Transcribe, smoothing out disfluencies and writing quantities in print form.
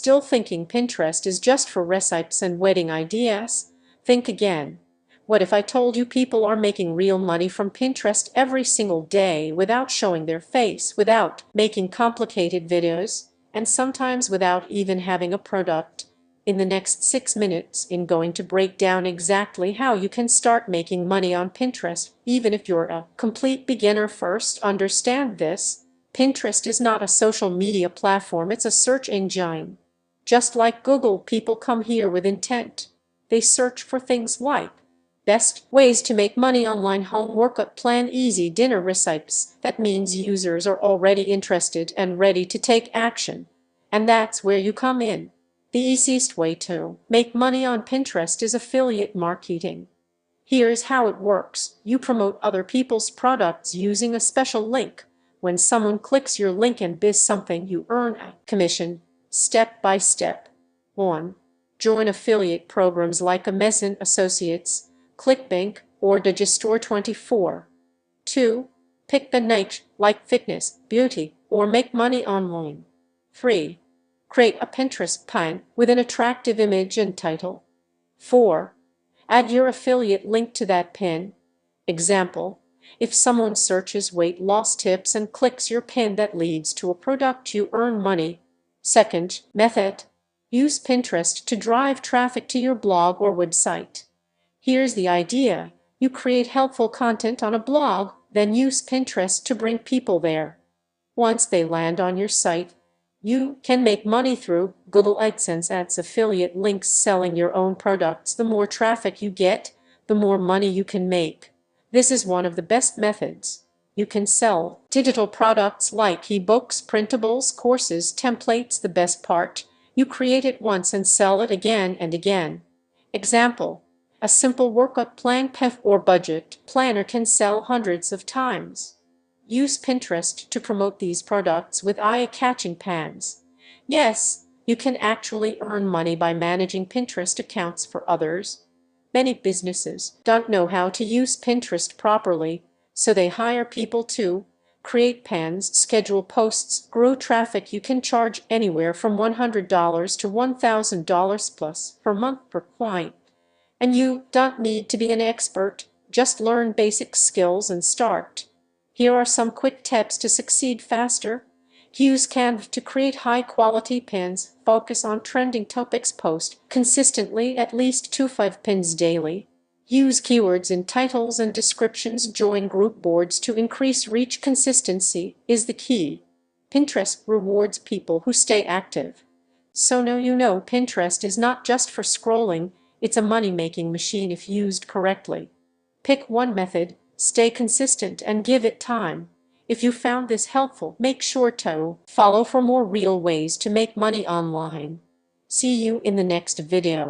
still thinking Pinterest is just for recipes and wedding ideas? Think again. What if I told you people are making real money from Pinterest every single day without showing their face, without making complicated videos, and sometimes without even having a product? In the next 6 minutes, I'm going to break down exactly how you can start making money on Pinterest, even if you're a complete beginner. First, understand this. Pinterest is not a social media platform, it's a search engine. Just like Google, people come here with intent. They search for things like best ways to make money online, home workout plan, easy dinner recipes. That means users are already interested and ready to take action. And that's where you come in. The easiest way to make money on Pinterest is affiliate marketing. Here's how it works. You promote other people's products using a special link. When someone clicks your link and buys something, you earn a commission. Step by step. 1. Join affiliate programs like Amazon Associates, ClickBank, or Digistore24. 2. Pick the niche like fitness, beauty, or make money online. 3. Create a Pinterest pin with an attractive image and title. 4. Add your affiliate link to that pin. Example: if someone searches weight loss tips and clicks your pin, that leads to a product, you earn money. Second method: use Pinterest to drive traffic to your blog or website. Here's the idea. You create helpful content on a blog, then use Pinterest to bring people there. Once they land on your site, you can make money through Google AdSense ads, affiliate links, selling your own products. The more traffic you get, the more money you can make. This is one of the best methods. You can sell digital products like ebooks, printables, courses, templates. The best part: you create it once and sell it again and again. Example: a simple workout plan, PEF, or budget planner can sell hundreds of times. Use Pinterest to promote these products with eye-catching pins. Yes, you can actually earn money by managing Pinterest accounts for others. Many businesses don't know how to use Pinterest properly, so they hire people to create pins, schedule posts, grow traffic. You can charge anywhere from $100 to $1,000 plus per month per client. And you don't need to be an expert, just learn basic skills and start. Here are some quick tips to succeed faster. Use Canva to create high-quality pins. Focus on trending topics. Post consistently, at least 2-5 pins daily. Use keywords in titles and descriptions. Join group boards to increase reach. Consistency is the key. Pinterest rewards people who stay active. So now you know Pinterest is not just for scrolling, it's a money-making machine if used correctly. Pick one method, stay consistent, and give it time. If you found this helpful, make sure to follow for more real ways to make money online. See you in the next video.